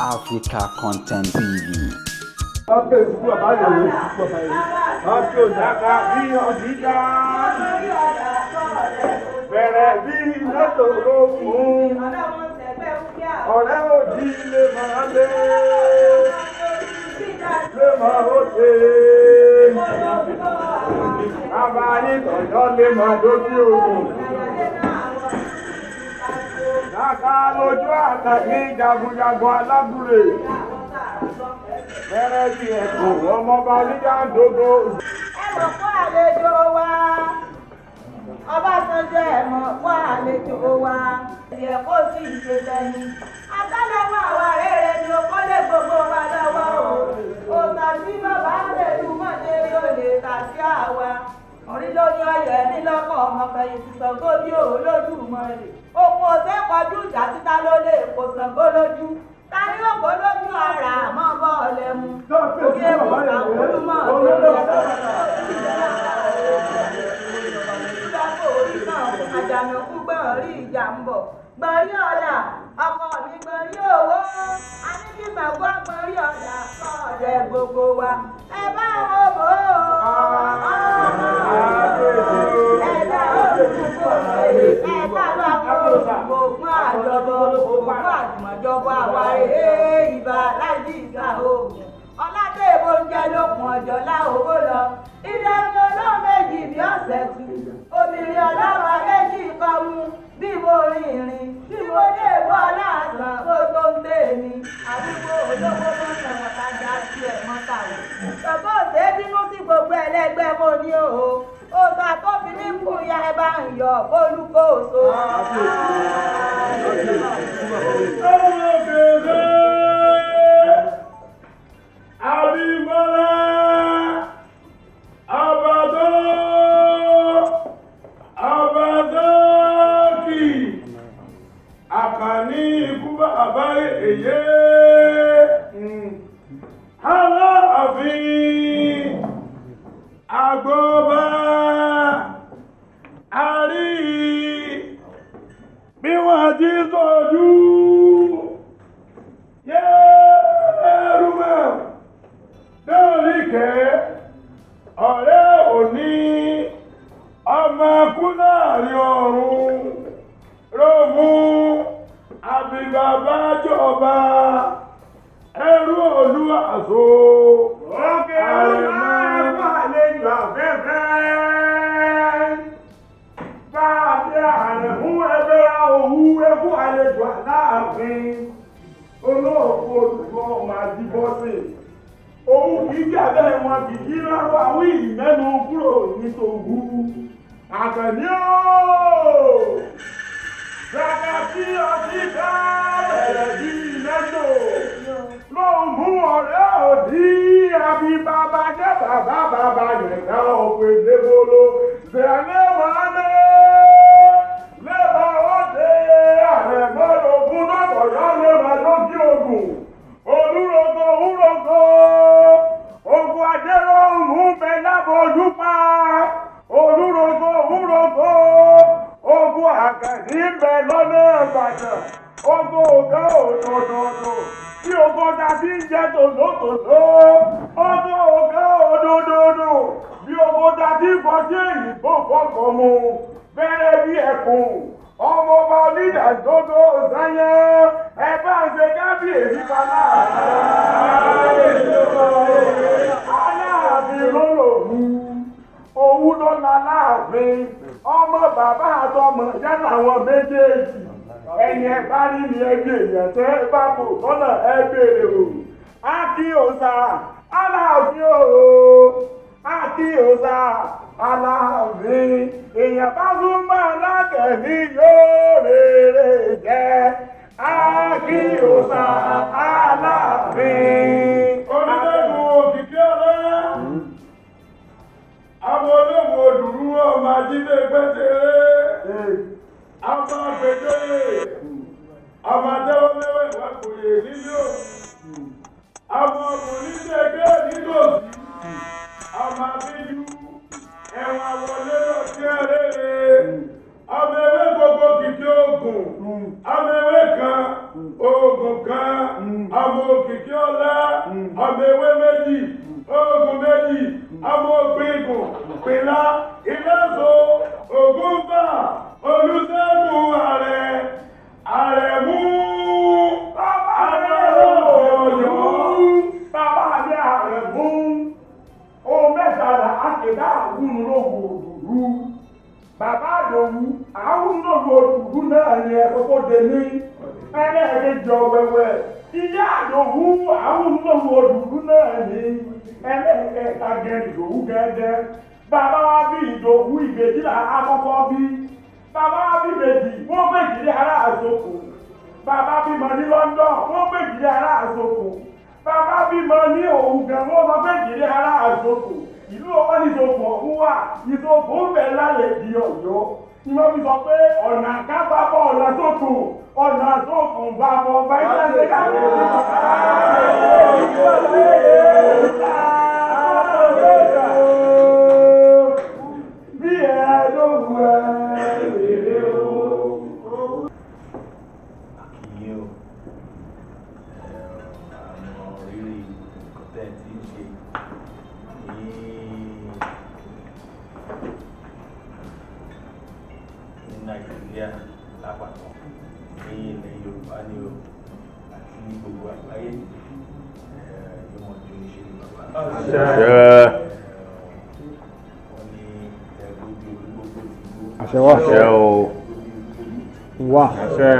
Africa Content TV. Bẹ̀rẹ̀ bí lọ́tò lókun, ọ̀rẹ́ òjì lè máa lé máa ó ṣe. Bàbá yín tọ̀jọ́ lè máa dójú ogun. Kàkà lójú àtàkì jagunjagun alábùrè. Bẹ̀rẹ̀ bí ẹ̀kọ́ ọmọọba oníjàndógó. Ẹ mọ̀ fún àlejò wa. Ọbásanjọ́ ẹ mọ̀ fún àlejò wa. Ìyẹn kò sí ìṣe tẹni. Akálẹ̀wọ̀ àwa rere ni ó kọ́lé gbogbo wa lọ́wọ́ o. Òòtà tí bàbá rẹ̀ lù mọ́dé yóò lè kà sí àwa. Orí ló ní ọyọ̀ ẹ̀mí lọ́kọ̀ ọmọ fẹ̀yìntì Ṣàngó bí òun lójú mọ́ rẹ̀. Òkun òsè kọjú ìjà títa ló lè kó Ṣàngó lójú. Ta ni ó kó lójú ara àmọ́ bọ́ọ̀lù mu? Òye mọ̀ àkúrú mọ́ àjànàkú gbọ̀nrí ìjà ń bọ̀. Gbọ̀nrí ọ̀la ọkọ mi gbọ̀nrí owó. A ní kí Ṣàngó gbọ̀nrí ọ̀la ọ̀dẹ̀ gbogbo wa. Ẹ bá wọn bò ó. Ẹ bá olùkókò rẹ̀. Ẹ bá bá wọn ògùn àjọbọ ògùn àjùmọ̀jọbọ àwárí ìbà láìsí ìgbà oògùn. Ọládé èbó ń jẹ lókun ọjọ́ láòwò lọ. Ilé mi olóhùn méjì bí ọ̀sẹ̀ tù. Obìnrin ọlọ́run méjì kan mú bí mo rìnrìn. Bí mo dé ìwọ aláàtàn tó tó ń dé mi. Àdúgbò olówó tó ń sọ̀rọ̀ kájà sí ẹ̀ mọ́ta o. Bàbá òsè bínú sí gbogbo ẹlẹ́gbẹ́ mo ní o. Òòtà tó fi ní kùn ya ẹ bá ń yọ olùkóso. Abímbọ́lá Abadọ́kì Àkànní ikú bàbá èyé Aláàfin Àgbọ̀bá àrí bí wọ́n ti sọ́jú Yẹ́rùmọ̀ lóríkẹ́ ọ̀rẹ́ òní ọmọ kú láàrin ọ̀run rómú àbíbàbá jọba ẹrú olúwàsó. Òkè ọlọ́run àlejò afẹ́fẹ́ bá a dé àrẹ̀ fún ẹgbẹ́ òwú ẹkú àlejò Aláàfin olóòkú olùkọ́ ọmọ àjíbọ́sẹ̀. Òun kìí jẹ́ bẹ́ẹ̀ wọn kìí rárá àwọn ìmẹ́nu kúrò nítòwú. Àkànní ooo! Gẹ́gẹ́ tí ọtí ká bẹ̀rẹ̀ bí mẹ́tò. Ló ń mú ọ̀rẹ́ òdí àbí bàbá jẹ́ bàbá yẹ̀ká òpè lébolo. Bẹ̀rẹ̀ máa lé lébà òde ààrẹ mọ́lógún lọ́kọ̀ọ́yọ́ lébà lókè ògùn. Olúrogo wúrogo. Ogun ajẹ́rọ̀ mú bẹ lábọ́jú pa. Olúrogo wúrogo. Ogun Àkànní bẹ lọ́nà Ìbàdàn. Ogun ọ̀gá òdòdó. Tí ogun tàbí ń jẹ́ tòlótòló. Ogun ọ̀gá òdòdó. Bí ogun tàbí fọjú ìbò fọkàn mu. Bẹ̀rẹ̀ bí ẹkùn. Ọmọọba onídàndógó sáyẹ́ ẹ bá ń ṣe kábíyèsí padà. Aláàfin ló lòwú owú ló la Láàfin ọmọ bàbá àtọmọ jẹ́ làwọn méjèèjì ẹni ẹ bá rí ni ẹbí èèyàn tẹ́ ẹ bá kò tọ́nà ẹ béèrè o. Akíòsà Aláàfin o Akíòsà Aláàfin èèyàn bá tún máa lákẹ̀mí yóò rere jẹ́. Akíòsà Aláàfin. Onídẹ́gùn òkìkí ọ̀rẹ́. Àwọn olóògùn òdùrú ọmọ ajílẹ̀ gbẹ́sẹ̀rẹ́. Àwọn àgbẹ̀jọ́yè. Àwọn àtẹ́wọ́ mẹ́wẹ́ wà kò yè nílò. Àwọn ọkùnrin ṣẹ̀gẹ́ nítòsí. Àwọn àbíjú. Ẹ̀wọ̀n wọlé lọ sí ẹ̀rẹ́. Ọmọ ewé gbogbo kìkì ogun. Ọmọ ewé kan. oògùn kan ọmọ òkìkí ọlá ọmọ ewé méjì oògùn méjì ọmọ ògbìngùn pìlà ìlẹ́sọ ògúnbà olùṣègùn àrẹ̀mú àrẹ̀mú ohun mẹ́tàlá àkèdá àwùn lóhùn òdùdú bàbá àdòwú àwùn lóhùn òdùdú náà ni ẹ̀kọ́kọ́ dé ní ẹlẹ́ẹ̀kejì ọ̀wẹ̀wẹ̀ ìyá àdòwú àwùn lóhùn òdùdú náà ni ẹlẹ́ẹ̀kẹta gẹ̀ẹ́dì ìdòwú gẹ́gẹ́ bàbá wa bí ìdòwú ìbejì là àkọ́kọ́ bí bàbá wa bí ìbejì wọ́n gbèjì ní ará àsokò bàbá bímọ ní London wọ́n gbèjì ní ará àsokò bàbá bímọ ní Òwúgan wọ́n sọ gbèjì ní ará àsokò ìlú ọwọ́ ní ìsopọ̀ ọ̀hún wà ìsopọ̀ ń bẹ̀ lálẹ́ di Ọ̀yọ́ ni wọ́n fi sọ pé ọ̀nà àkábàbọ̀ ọ̀nà tó kù ọ̀nà tó kù bá bọ̀ bá iṣẹ́ ṣe káàkiri bí ẹ ló wù ẹ́ rèé o. Àkìyè o àwọn rírì kọ́tẹ́ tí ń ṣe ní Nàìjíríà lápapọ̀ ní ilẹ̀ Yorùbá ní o àti ní gbogbo àgbáyé yóò mọ̀ ju ìṣe ní bàbá. Wọ́n ní gbogbo gbogbo ìgbò. Àṣẹ wà. Àṣẹ o. Wà. Àṣẹ.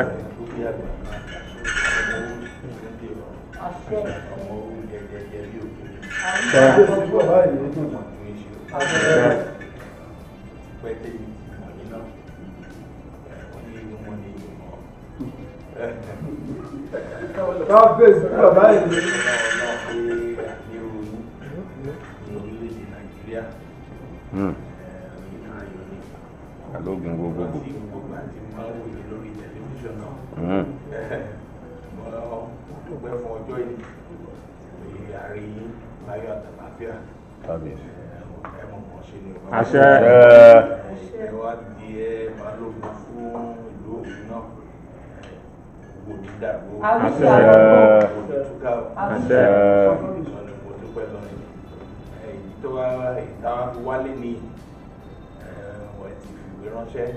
Ọmọ oúnjẹ jẹjẹ bí òkè. Àṣẹ. Àṣẹ. Pẹ́tẹ́ yìí mọ̀ yín náà. Wọ́n ní ìlú wọn ní ìlú mọ́. Káfíńsì bàbá yìí. Ọlọ́run pé àdéhùn ní orílẹ̀-èdè Nàìjíríà. Alógun gbogbogbò. Tí gbogbo àti máa ń wòye lórí tẹlifíṣàn náà. Mo dúpẹ́ fún ọjọ́ yìí. Àrí láyọ̀ àtàlàfíà. Kábíyèsí. Ẹ̀mọ̀ kan ṣe ni ọba. Àṣẹ. Ẹ wá di ẹ balógun fún ìlú Òwu náà. Gbogbo dídàgbò. Àṣẹ. Olùtúkà. Àṣẹ. Mo dúpẹ́ lọ ní. Èyí tó wá ìta wálé ní wọ́n ti fìwé ránṣẹ́.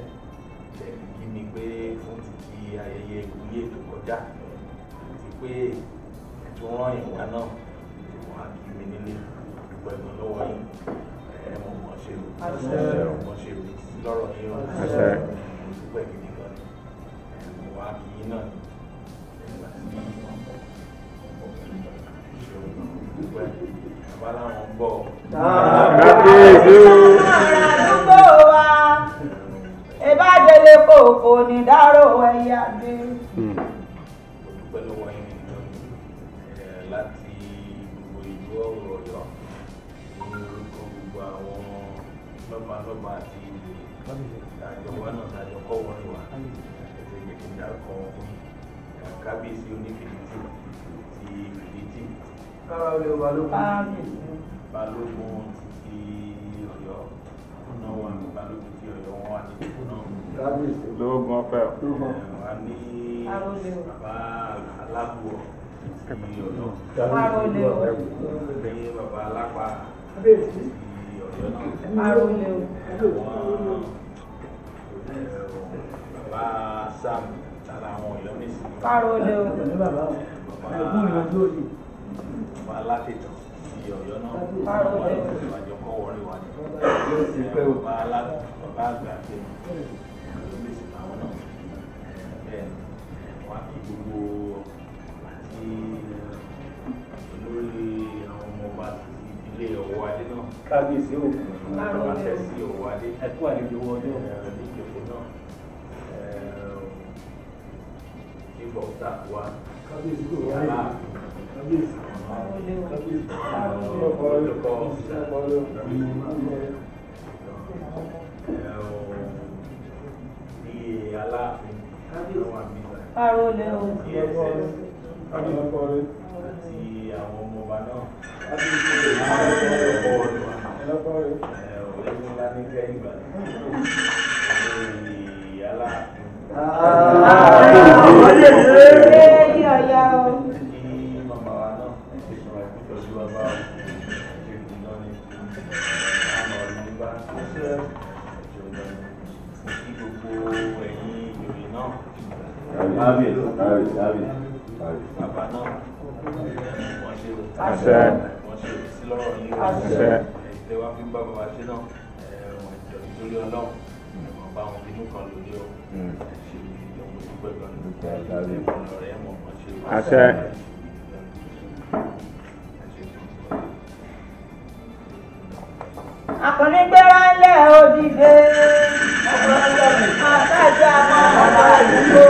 Ẹ̀rí kí mi pé fún títí ayẹyẹ ìwúyè tó kọjá. Àti pé ẹ̀tún rán ìwà náà. Wọ́n á kí mi nílé. Dúpẹ́ lọ lọ́wọ́ yìí. Ẹ̀mọ̀ mọ̀ ṣe o. Àṣẹ. Mọ̀ ṣe o lọ́rọ̀ yìí o. Àṣẹ. Mo dúpẹ́ gidi gan ni. Wọ́n á kí yín náà ni. Dúpẹ́ bàbá láwọn ń bọ̀. Kábíyèsí o. Ọ̀rọ̀ àdúgbò wa ìbádẹ́lẹ̀ kòkò ní dárò ẹ̀yà gbé. Mo dúpẹ́ lọ́wọ́ yín nìkan láti gbogbo ìlú Ọ̀yọ́ ní orúkọ gbogbo àwọn lọ́balọ́ba àti àjọ wa náà tàjọ kọ́ wọn wà ẹ̀sẹ̀ yẹ kí n dárúkọ wọn fún yín. Kábíyèsí onífìdítì ti fìdítì. Balógun ti Ọ̀yọ́ náà wà ní balógun ti Ọ̀yọ́ wọn wà ní ìdìbò náà. Lóògùn ọ̀fẹ́ o. Wà ní bàbá alábùọ̀ ti Ọ̀yọ́. Ní bàbá alápá ti Ọ̀yọ́ náà. Bàbá Sam lára àwọn Ọ̀yọ́ nísìnyí. Bàbá alátẹ̀tọ̀ ti Ọ̀yọ́ náà. Ìwájọ kọ́ wọlé wa ni. Bàbá àgbà tẹ Ọ̀yọ́ méjì làwọn náà. Bẹ́ẹ̀ wá kí gbogbo àti olórí àwọn ọmọ ọba àti ìdílé Ọ̀wọ̀ Adé náà. Kábíyèsí o. Bàbá tẹ̀sí Ọ̀wọ̀ Adé. Ẹ̀kú àlejò wọlé o. Ní ìjọba náà. Chief of Staff wa. Kábíyèsí o. Yàrá. Kábíyèsí. Aláàfin àwọn àmì DSS àti àwọn ọmọ ọba náà ọ̀rẹ́ ńlá ní kẹ́yìn ìgbà Aláàfin ayé yìí. Kí ọ̀yà o. Kí màmá wa náà ṣe sọ ìtọ́jú bàbá o. Ṣé ìdílé ní àmọ̀ nígbà tó ṣe ìjọba kí gbogbo ẹ̀yin ìròyìn náà. Bàbá náà wọ́n ṣe Àṣẹ. wọ́n ṣe sí lọ́rọ̀ yìí. Àṣẹ. Ìtẹ́wá fi ń bá bàbá ṣe náà. Nítorí ọlọ́run ẹ̀wọ̀n bá wọn bínú kan lórí ọ ṣe ìdánwò dúpẹ́ gan-an ọ̀rẹ́ ẹ̀mọ̀ kan ṣe. Àṣẹ. Akọni gbéra ńlẹ̀ òdìdé. Àtàjà máa ń bá ìlú.